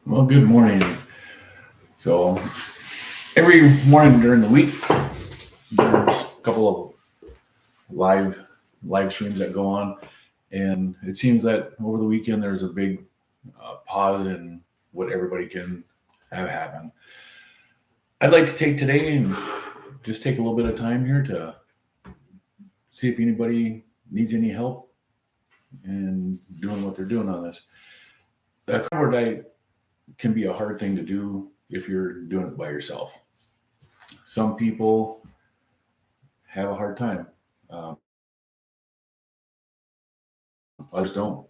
Well, good morning. So every morning during the week, there's a couple of live live streams that go on, and it seems that over the weekend there's a big pause in what everybody can have happen. I'd like to take today and just take a little bit of time here to see if anybody needs any help in doing what they're doing on this. The carnivore diet can be a hard thing to do if you're doing it by yourself. Some people have a hard time. Others don't.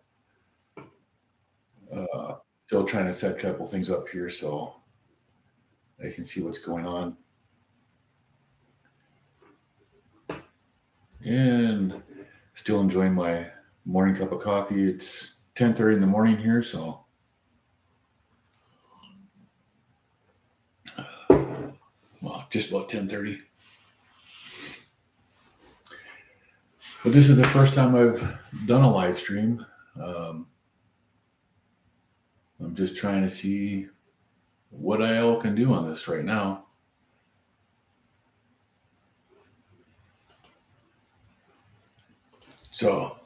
Uh, Still trying to set a couple things up here so I can see what's going on. And still enjoying my morning cup of coffee. It's 10:30 in the morning here, so well, just about 10:30. But this is the first time I've done a live stream. I'm just trying to see what I all can do on this right now. So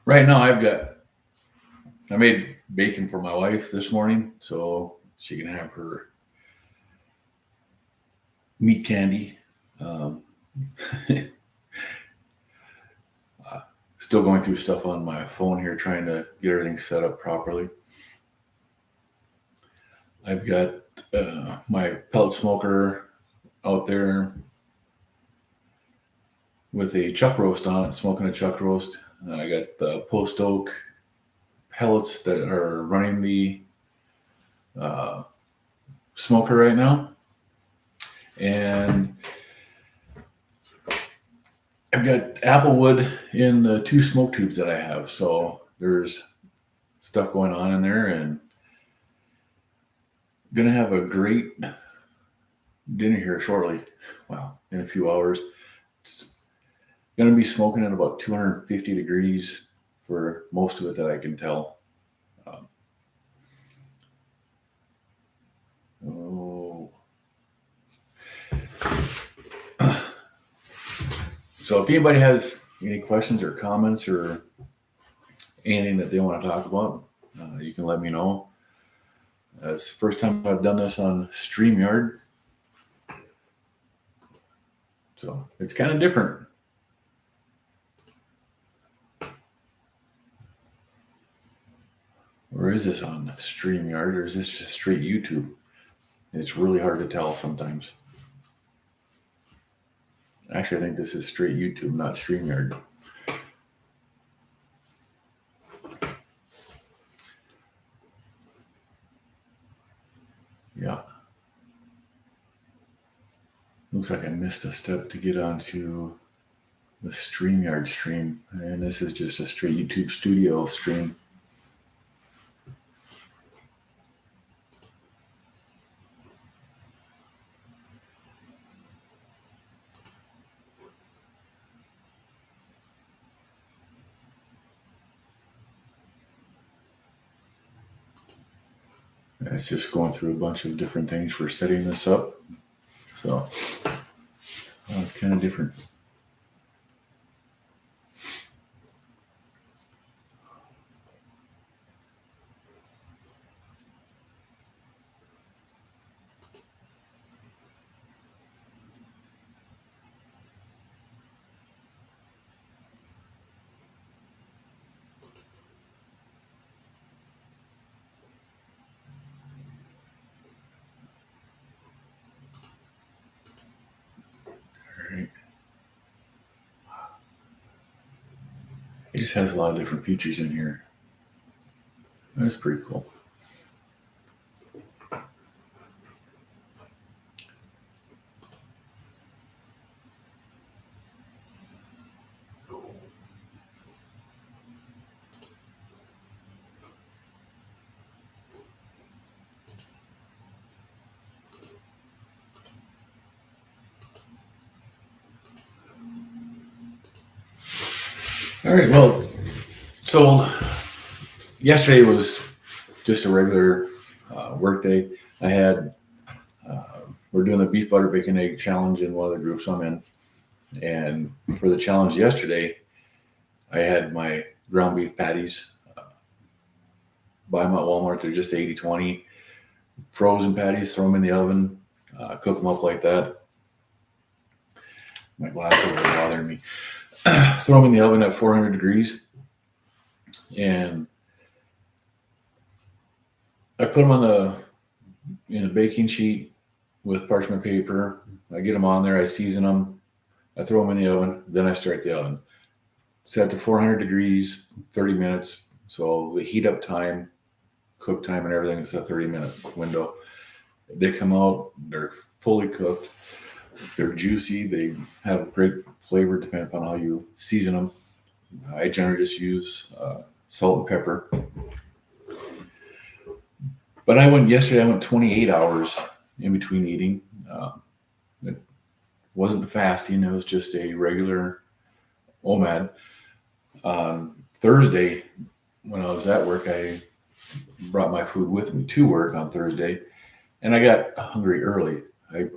right now I made bacon for my wife this morning so she can have her meat candy. Still going through stuff on my phone here, trying to get everything set up properly. I've got my pellet smoker out there with a chuck roast on it, smoking a chuck roast. I got the post oak pellets that are running the smoker right now. And I've got apple wood in the 2 smoke tubes that I have. So there's stuff going on in there, and I'm going to have a great dinner here shortly. Well, in a few hours. It's going to be smoking at about 250 degrees for most of it that I can tell. So if anybody has any questions or comments or anything that they want to talk about, you can let me know. It's the first time I've done this on StreamYard. So it's kind of different. Or is this on StreamYard, or is this just straight YouTube? It's really hard to tell sometimes. Actually, I think this is straight YouTube, not StreamYard. Yeah. Looks like I missed a step to get onto the StreamYard stream. And this is just a straight YouTube studio stream. It's just going through a bunch of different things for setting this up. So it's kind of different. It just has a lot of different features in here. That's pretty cool. All right, well, so yesterday was just a regular work day. We're doing the beef butter bacon egg challenge in one of the groups I'm in. And for the challenge yesterday, I had my ground beef patties. Buy them at Walmart. They're just 80-20 frozen patties. Throw them in the oven. Cook them up like that. My glasses are bothering me. Throw them in the oven at 400 degrees. And I put them in a baking sheet with parchment paper. I get them on there. I season them. I throw them in the oven. Then I start the oven. Set to 400 degrees, 30 minutes. So the heat up time, cook time, and everything is a 30-minute window. They come out. They're fully cooked. They're juicy. They have great flavor depending upon how you season them. I generally just use salt and pepper. But yesterday I went 28 hours in between eating. It wasn't fasting. It was just a regular OMAD. Thursday, when I was at work, I brought my food with me to work on Thursday, and I got hungry early. I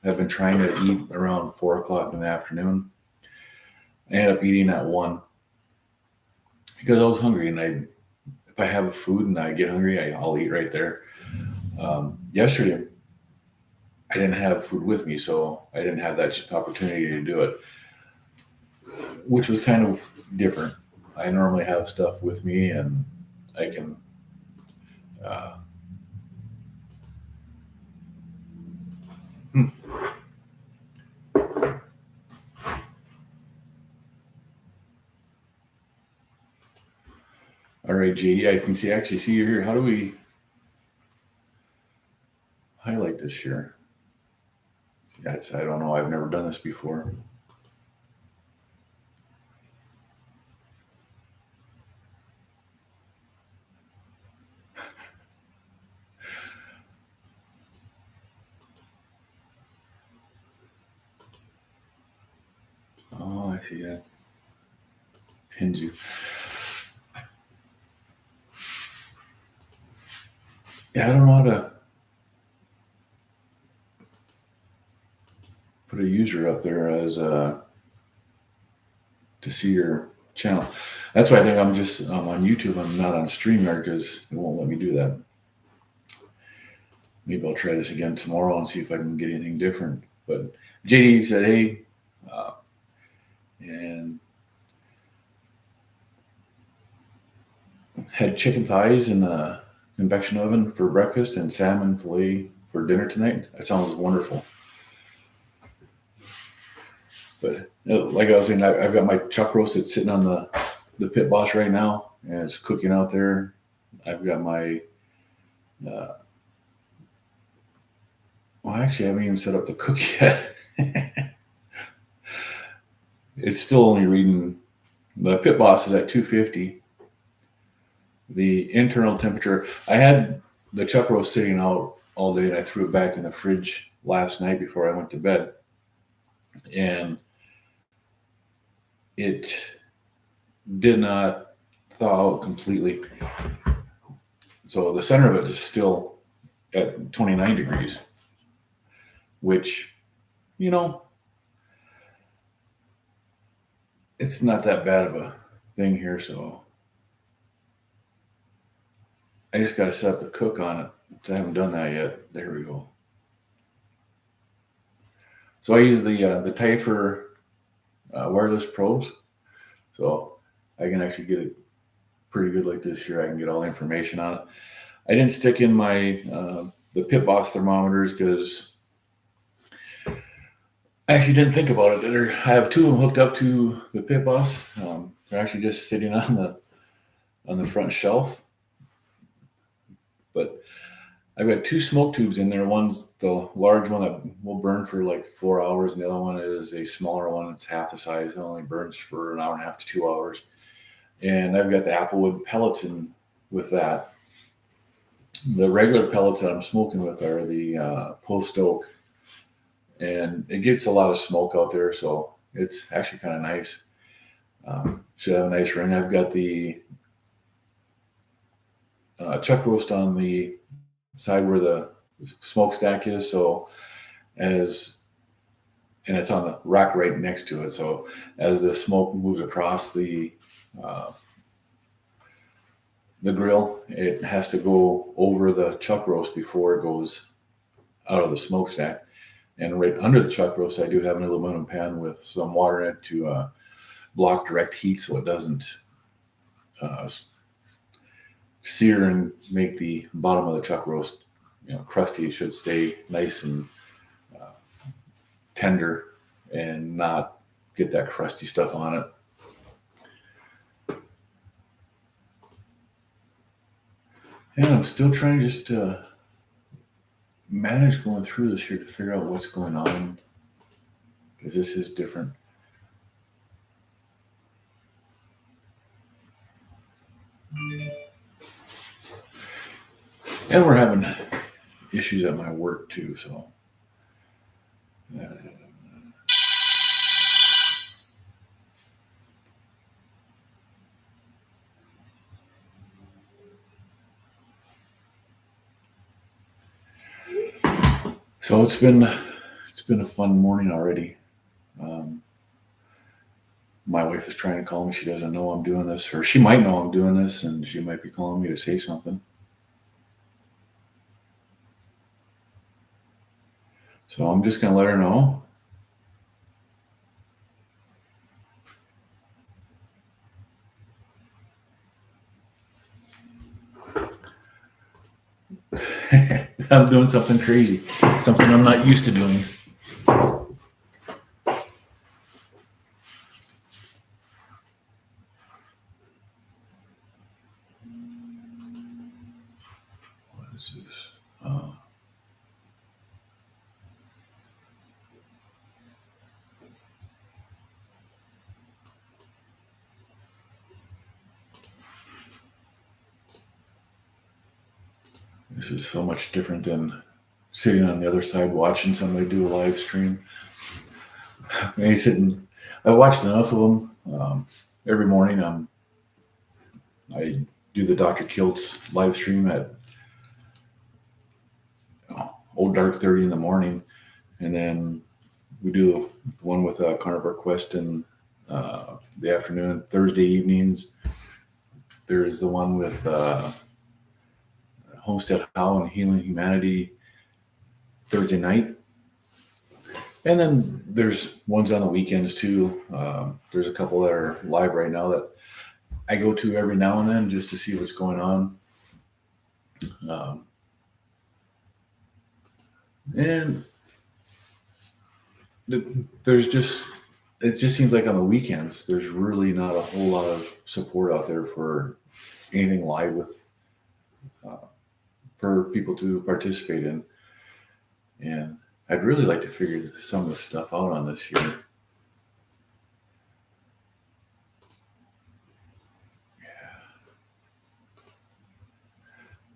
have been trying to eat around 4 o'clock in the afternoon. I ended up eating at 1 because I was hungry, and if I have food and I get hungry, I'll eat right there. Yesterday, I didn't have food with me, so I didn't have that opportunity to do it, which was kind of different. I normally have stuff with me, and I can All right, JD, I can actually see you here. How do we highlight this here? I don't know. I've never done this before. Oh, I see that. Pins you. Yeah, I don't know how to put a user up there as to see your channel. That's why I think I'm just on YouTube. I'm not on StreamYard because it won't let me do that. Maybe I'll try this again tomorrow and see if I can get anything different. But JD said, hey, and had chicken thighs in the convection oven for breakfast and salmon fillet for dinner tonight. That sounds wonderful. But like I was saying, I've got my chuck roast that's sitting on the pit boss right now, and it's cooking out there. I've got my well, actually, I haven't even set up the cook yet. It's still only reading. The pit boss is at 250. The internal temperature, I had the chuck roast sitting out all day, and I threw it back in the fridge last night before I went to bed. And it did not thaw out completely. So the center of it is still at 29 degrees, which, it's not that bad of a thing here. So I just got to set up the cook on it. I haven't done that yet. There we go. So I use the Typher wireless probes. So I can actually get it pretty good like this here. I can get all the information on it. I didn't stick in my the pit boss thermometers because I actually didn't think about it. I have two of them hooked up to the pit boss. They're actually just sitting on the front shelf. But I've got two smoke tubes in there. One's the large one that will burn for like 4 hours, and the other one is a smaller one. It's half the size. It only burns for an hour and a half to 2 hours. And I've got the applewood pellets in with that. The regular pellets that I'm smoking with are the post oak, and it gets a lot of smoke out there, so it's actually kind of nice. Should have a nice ring. I've got the chuck roast on the side where the smokestack is. So and it's on the rack right next to it. So as the smoke moves across the grill, it has to go over the chuck roast before it goes out of the smokestack. And right under the chuck roast, I do have an aluminum pan with some water in it to block direct heat, so it doesn't sear and make the bottom of the chuck roast, crusty. It should stay nice and tender and not get that crusty stuff on it. And I'm still trying just to manage going through this here to figure out what's going on, because this is different. And we're having issues at my work too, so so it's been a fun morning already. My wife is trying to call me. She doesn't know I'm doing this, or she might know I'm doing this, and she might be calling me to say something. So I'm just going to let her know. I'm doing something crazy, something I'm not used to doing. What is this? This is so much different than sitting on the other side watching somebody do a live stream. I watched enough of them. Every morning I do the Dr. Kiltz live stream at dark 30 in the morning, and then we do the one with Carnivore Quest in the afternoon. Thursday evenings, there's the one with Homestead How and Healing Humanity Thursday night. And then there's ones on the weekends too. There's a couple that are live right now that I go to every now and then just to see what's going on. And it just seems like on the weekends, there's really not a whole lot of support out there for anything live with for people to participate in. And I'd really like to figure some of the stuff out on this here.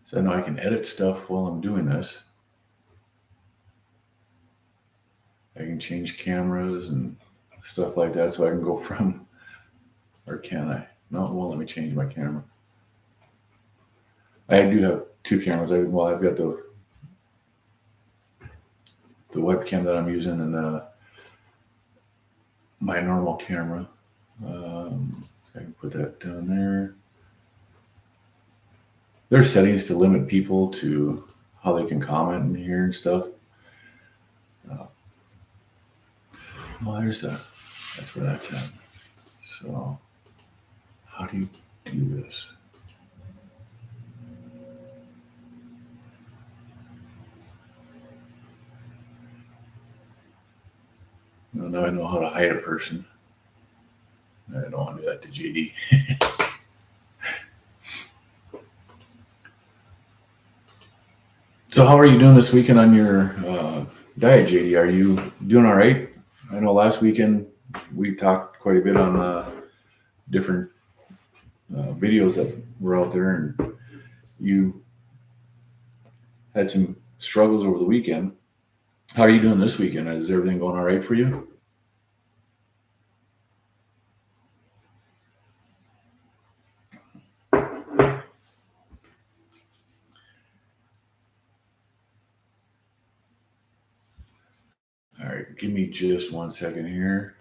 So I know I can edit stuff while I'm doing this. I can change cameras and stuff like that, so I can go from, or can I? No, it won't let me change my camera. I do have two cameras. I've got the webcam that I'm using and my normal camera. I can put that down there. There's settings to limit people to how they can comment in here and stuff. That's where that's at. So how do you do this? Well, now I know how to hide a person. I don't want to do that to JD. So how are you doing this weekend on your diet, JD? Are you doing all right? I know last weekend we talked quite a bit on different videos that were out there, and you had some struggles over the weekend. How are you doing this weekend? Is everything going all right for you? Give me just 1 second here.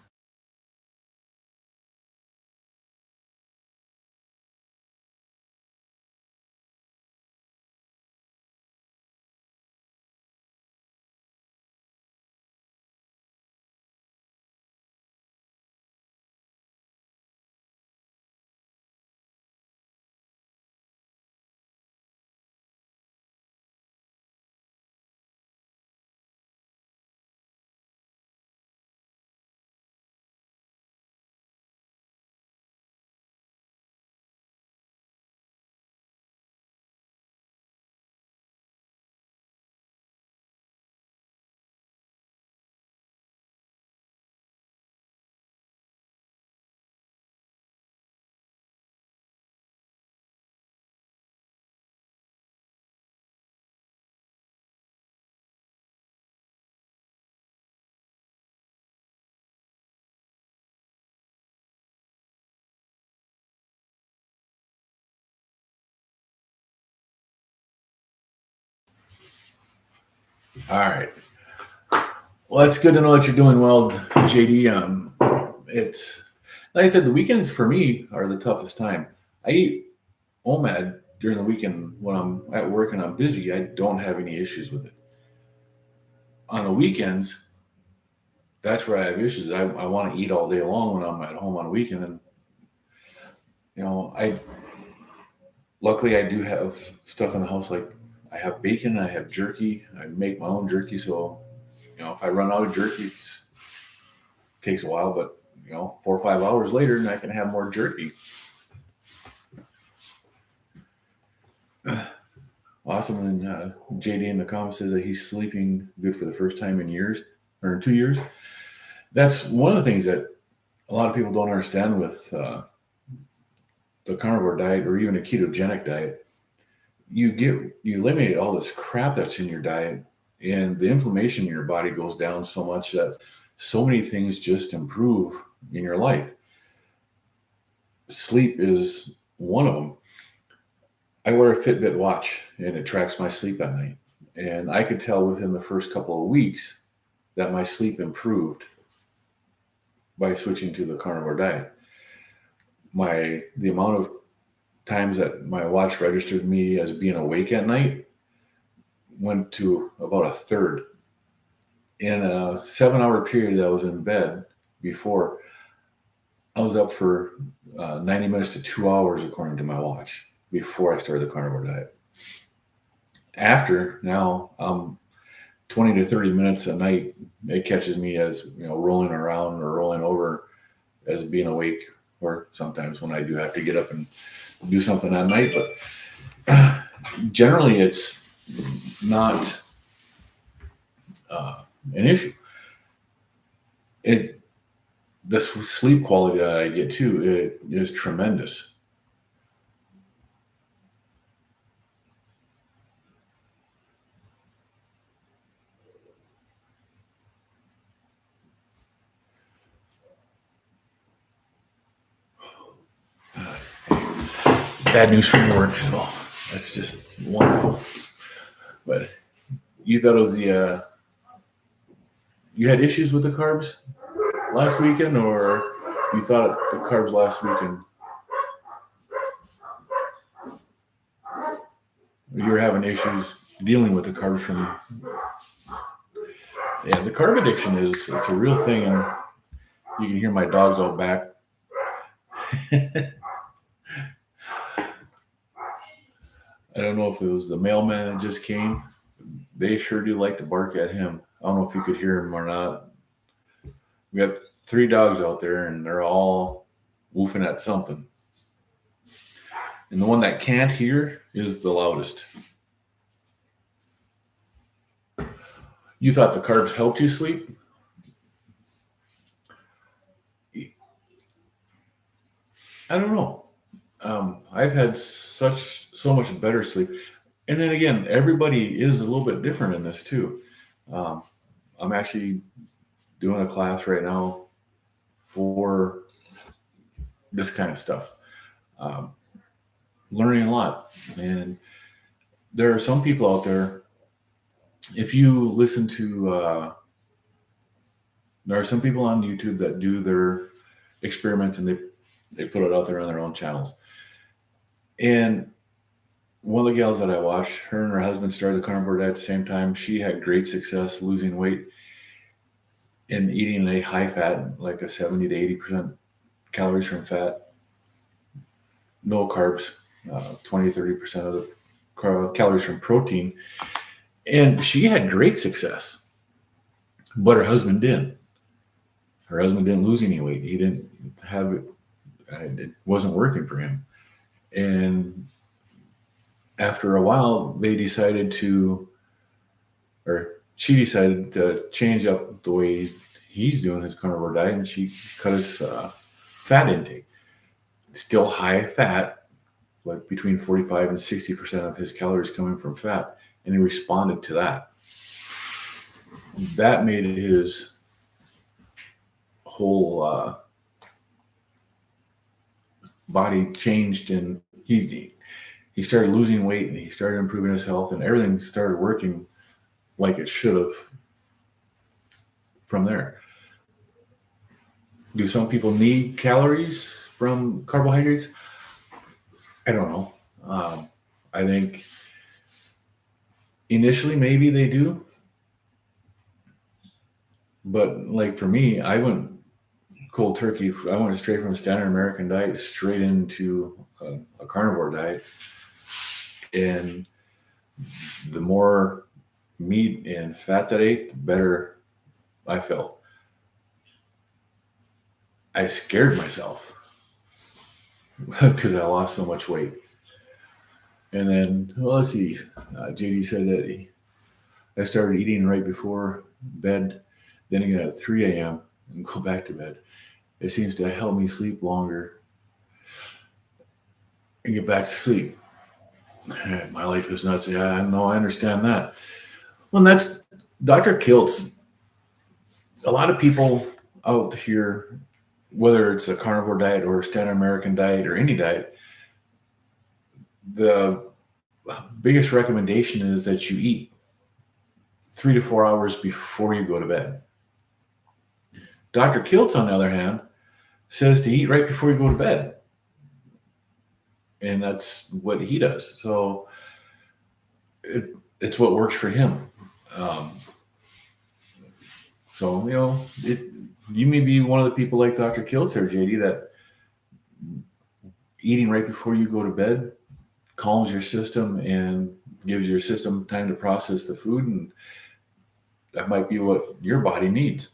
All right. Well, that's good to know that you're doing well, JD. It's like I said, the weekends for me are the toughest time. I eat OMAD during the weekend when I'm at work and I'm busy. I don't have any issues with it. On the weekends, that's where I have issues. I want to eat all day long when I'm at home on a weekend, and I luckily I do have stuff in the house, like I have bacon, I have jerky. I make my own jerky, so if I run out of jerky, it takes a while, but 4 or 5 hours later, and I can have more jerky. Awesome. And JD in the comments says that he's sleeping good for the first time in years, or in 2 years. That's one of the things that a lot of people don't understand with the carnivore diet, or even a ketogenic diet. You eliminate all this crap that's in your diet, and the inflammation in your body goes down so much that so many things just improve in your life. Sleep is one of them. I wear a Fitbit watch, and it tracks my sleep at night. And I could tell within the first couple of weeks that my sleep improved by switching to the carnivore diet. The amount of times that my watch registered me as being awake at night went to about a third. In a 7-hour period that I was in bed before, I was up for 90 minutes to 2 hours, according to my watch, before I started the carnivore diet. After, now, 20 to 30 minutes a night, it catches me as rolling around or rolling over as being awake, or sometimes when I do have to get up and do something at night. But generally, it's not an issue. The sleep quality that I get too, it is tremendous. Bad news from work, so that's just wonderful. But you thought it was you had issues with the carbs last weekend, or you thought the carbs last weekend, you were having issues dealing with the carbs from? Yeah, the carb addiction it's a real thing, and you can hear my dogs out back. I don't know if it was the mailman that just came. They sure do like to bark at him. I don't know if you could hear him or not. We have 3 dogs out there, and they're all woofing at something. And the one that can't hear is the loudest. You thought the carbs helped you sleep? I don't know. I've had so much better sleep. And then again, everybody is a little bit different in this too. I'm actually doing a class right now for this kind of stuff. Learning a lot. And there are some people out there, if you listen to There are some people on YouTube that do their experiments and they put it out there on their own channels. And one of the gals that I watched, her and her husband started the carnivore diet at the same time. She had great success losing weight and eating a high fat, like a 70 to 80% calories from fat, no carbs, 20 to 30% of the calories from protein. And she had great success, but her husband didn't. Her husband didn't lose any weight. He didn't have it. It wasn't working for him. And after a while, they decided to, or she decided to change up the way he's doing his carnivore diet, and she cut his fat intake. Still high fat, like between 45 and 60% of his calories coming from fat, and he responded to that. That made his whole body changed, and he started losing weight, and he started improving his health, and everything started working like it should have from there. Do some people need calories from carbohydrates? I don't know. I think initially maybe they do. But like for me, I went cold turkey. I went straight from a standard American diet straight into a carnivore diet. And the more meat and fat that I ate, the better I felt. I scared myself because I lost so much weight. And then, well, let's see. JD said that I started eating right before bed, then again at 3 a.m. and go back to bed. It seems to help me sleep longer and get back to sleep. My life is nuts. Yeah, I know. I understand that. Well, that's Dr. Kiltz. A lot of people out here, whether it's a carnivore diet or a standard American diet or any diet, the biggest recommendation is that you eat 3 to 4 hours before you go to bed. Dr. Kiltz, on the other hand, says to eat right before you go to bed. And that's what he does. So it's what works for him. So, you may be one of the people like Dr. Kiltz or JD that eating right before you go to bed calms your system and gives your system time to process the food. And that might be what your body needs.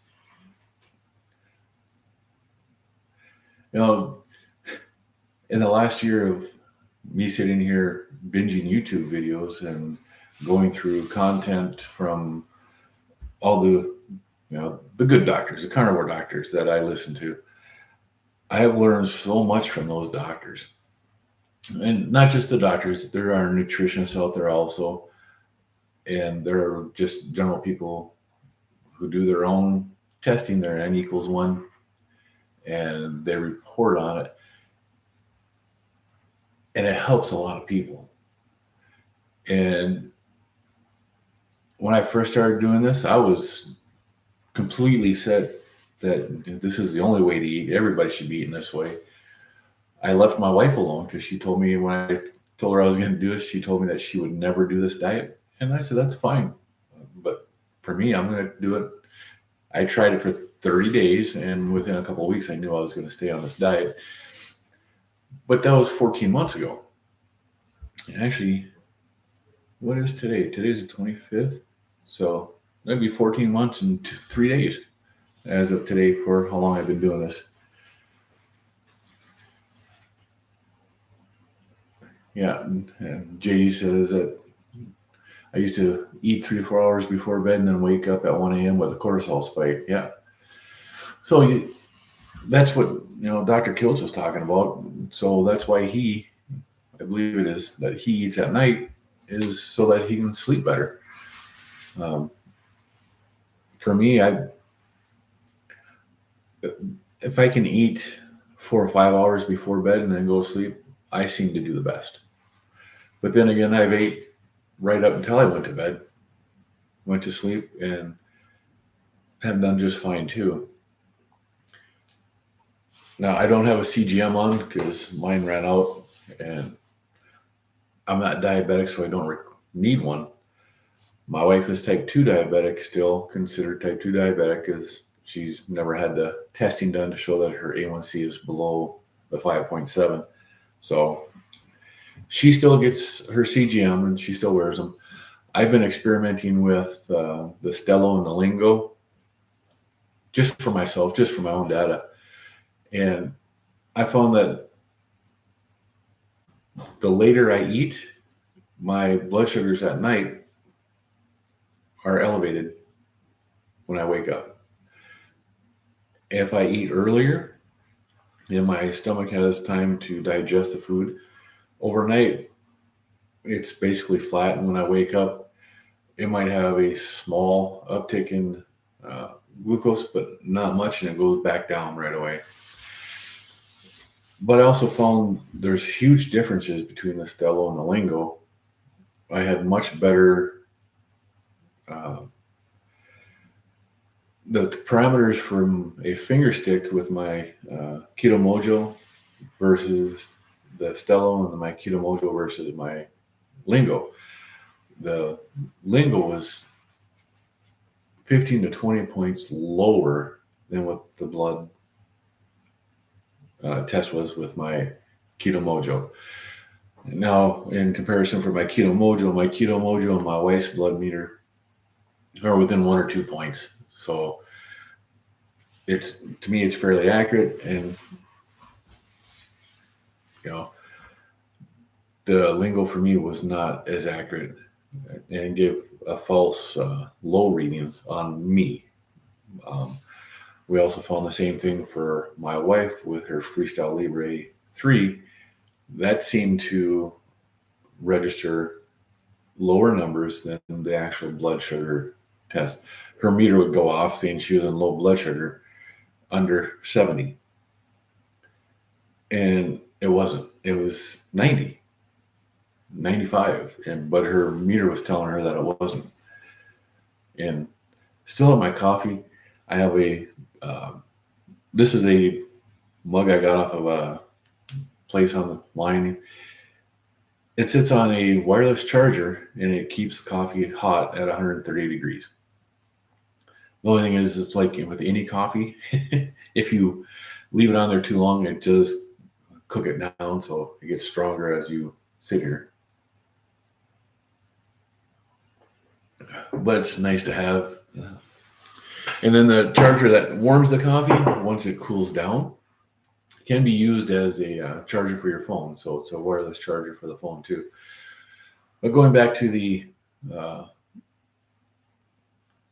In the last year of me sitting here binging YouTube videos and going through content from all the good doctors, the carnivore doctors that I listen to, I have learned so much from those doctors. And not just the doctors, there are nutritionists out there also. And there are just general people who do their own testing, their N=1, and they report on it. And it helps a lot of people. And when I first started doing this, I was completely set that this is the only way to eat. Everybody should be eating this way. I left my wife alone because she told me, when I told her I was going to do this, she told me that she would never do this diet. And I said, that's fine. But for me, I'm going to do it. I tried it for 30 days, and within a couple of weeks, I knew I was going to stay on this diet. But that was 14 months ago. And actually, what is today? Today's the 25th. So that'd be 14 months and 3 days as of today for how long I've been doing this. Yeah, and JD says that I used to eat 3 to 4 hours before bed and then wake up at 1 a.m. with a cortisol spike. Yeah. So that's what Dr. Kiltz was talking about. So that's why I believe it is that he eats at night, is so that he can sleep better. For me, if I can eat 4 or 5 hours before bed and then go to sleep, I seem to do the best. But then again, I've ate right up until I went to bed, went to sleep, and have done just fine too. Now, I don't have a CGM on because mine ran out, and I'm not diabetic, so I don't need one. My wife is type 2 diabetic, still considered type 2 diabetic, because she's never had the testing done to show that her A1C is below the 5.7. So she still gets her CGM and she still wears them. I've been experimenting with the Stelo and the Lingo just for myself, just for my own data. And I found that the later I eat, my blood sugars at night are elevated when I wake up. If I eat earlier and my stomach has time to digest the food, overnight it's basically flat. And when I wake up, it might have a small uptick in glucose, but not much, and it goes back down right away. But I also found there's huge differences between the Stelo and the Lingo. I had much better the parameters from a finger stick with my Keto Mojo versus the Stelo, and my Keto Mojo versus my Lingo. The Lingo was 15 to 20 points lower than what the blood test was with my Keto Mojo. Now, in comparison for my Keto Mojo and my wife's blood meter are within 1 or 2 points. So to me, it's fairly accurate. And the Lingo for me was not as accurate and gave a false low reading on me. We also found the same thing for my wife with her Freestyle Libre 3. That seemed to register lower numbers than the actual blood sugar test. Her meter would go off saying she was in low blood sugar under 70. And it wasn't. It was 90, 95. But her meter was telling her that it wasn't. And still at my coffee, I have this is a mug I got off of a place on the line. It sits on a wireless charger and it keeps coffee hot at 130 degrees. The only thing is, it's like with any coffee, if you leave it on there too long, it does cook it down, so it gets stronger as you sit here. But it's nice to have. And then the charger that warms the coffee, once it cools down, can be used as a charger for your phone. So it's a wireless charger for the phone too. But going back to the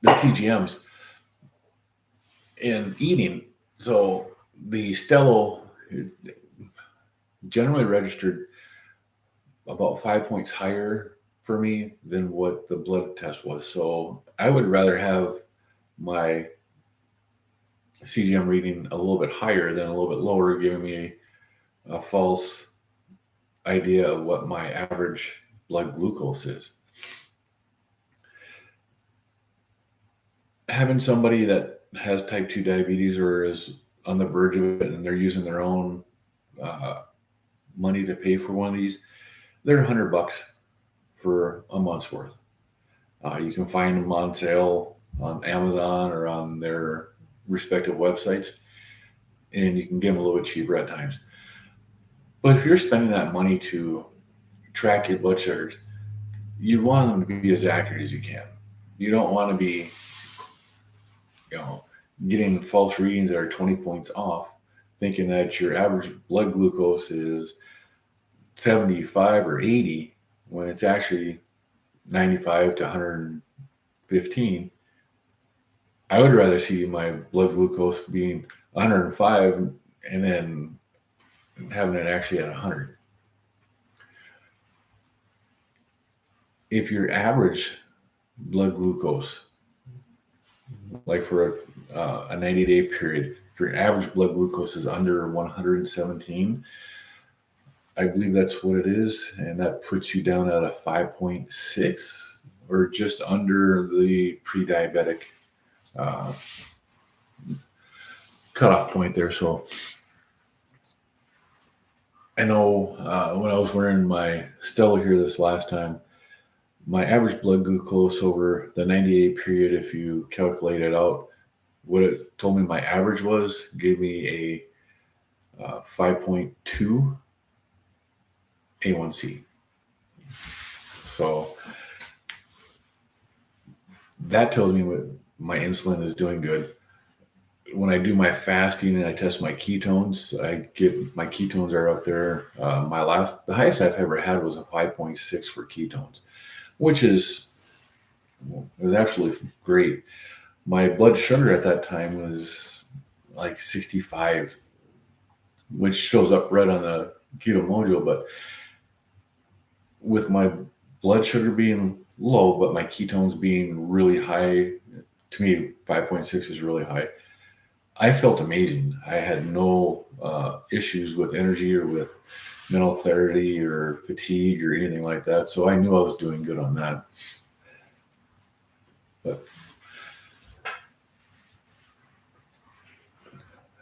CGMs and eating, so the Stelo generally registered about 5 points higher for me than what the blood test was. So I would rather have my CGM reading a little bit higher than a little bit lower, giving me a false idea of what my average blood glucose is. Having somebody that has type 2 diabetes or is on the verge of it and they're using their own money to pay for one of these, they're $100 for a month's worth. You can find them on sale on Amazon or on their respective websites, and you can get them a little bit cheaper at times. But if you're spending that money to track your blood sugars, you want them to be as accurate as you can. You don't want to be, getting false readings that are 20 points off, thinking that your average blood glucose is 75 or 80 when it's actually 95 to 115. I would rather see my blood glucose being 105 and then having it actually at 100. If your average blood glucose, like for a 90-day period, if your average blood glucose is under 117, I believe that's what it is, and that puts you down at a 5.6 or just under the pre-diabetic cutoff point there. So I know when I was wearing my Stella here this last time, my average blood glucose over the 90-day period, if you calculate it out, what it told me my average was, gave me a 5.2 A1C. So that tells me what my insulin is doing good. When I do my fasting and I test my ketones, my ketones are up there. The highest I've ever had was a 5.6 for ketones, which it was absolutely great. My blood sugar at that time was like 65, which shows up red on the Keto Mojo. But with my blood sugar being low, but my ketones being really high, to me, 5.6 is really high. I felt amazing. I had no issues with energy or with mental clarity or fatigue or anything like that. So I knew I was doing good on that. But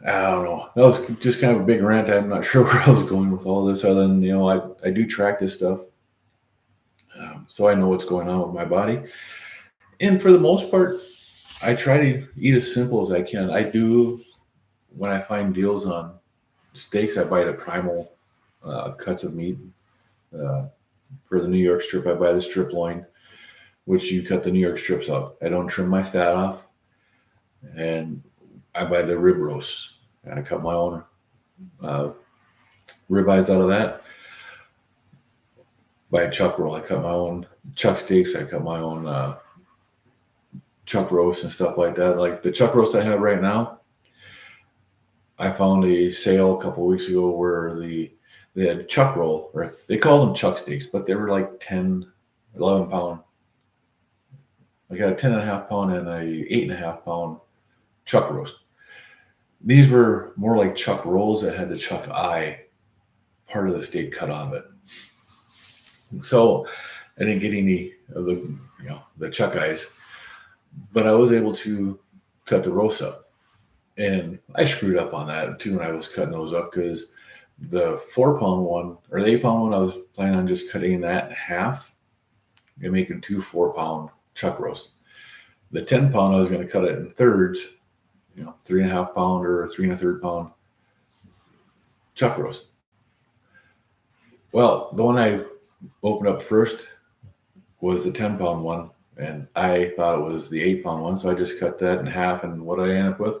I don't know. That was just kind of a big rant. I'm not sure where I was going with all this, other than, I do track this stuff. So I know what's going on with my body. And for the most part, I try to eat as simple as I can. I do, when I find deals on steaks, I buy the primal cuts of meat. For the New York strip, I buy the strip loin, which you cut the New York strips out. I don't trim my fat off. And I buy the rib roasts. And I cut my own ribeyes out of that. Buy a chuck roll. I cut my own chuck steaks. I cut my own chuck roast and stuff like that. Like the chuck roast I have right now, I found a sale a couple of weeks ago where they had chuck roll, or they called them chuck steaks, but they were like 10, 11 pound. I got a 10.5 pound and a 8.5 pound chuck roast. These were more like chuck rolls that had the chuck eye part of the steak cut out of it. So I didn't get any of the chuck eyes, but I was able to cut the roast up. And I screwed up on that too when I was cutting those up, because the 4-pound one, or the 8-pound one, I was planning on just cutting that in half and making 2 4-pound chuck roasts. The 10-pound, I was going to cut it in thirds, 3.5 pound or 3 1/3 pound chuck roast. Well, the one I opened up first was the 10-pound one, and I thought it was the 8-pound one, so I just cut that in half, and what did I end up with?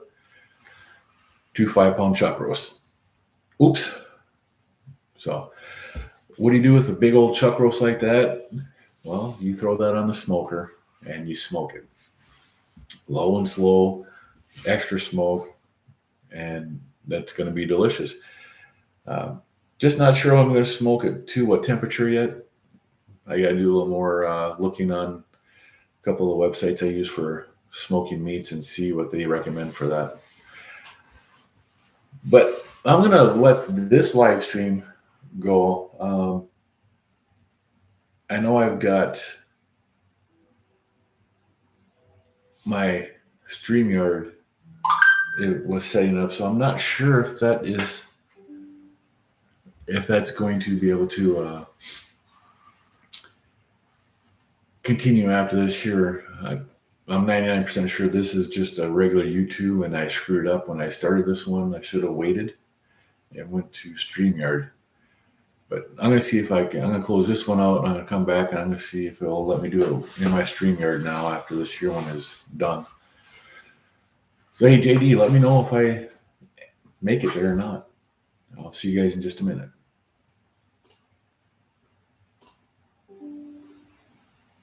2 5-pound chuck roasts. Oops. So what do you do with a big old chuck roast like that? Well, you throw that on the smoker and you smoke it. Low and slow, extra smoke, and that's going to be delicious. Just not sure I'm going to smoke it to what temperature yet. I got to do a little more looking on a couple of websites I use for smoking meats and see what they recommend for that. But I'm going to let this live stream go. I know I've got my StreamYard, it was setting up, so I'm not sure if that's going to be able to continue after this here. I'm 99% sure this is just a regular YouTube, and I screwed up when I started this one. I should have waited and went to StreamYard. But I'm going to see if I'm going to close this one out, and I'm going to come back, and I'm going to see if it'll let me do it in my StreamYard now after this here one is done. So, hey, JD, let me know if I make it there or not. I'll see you guys in just a minute.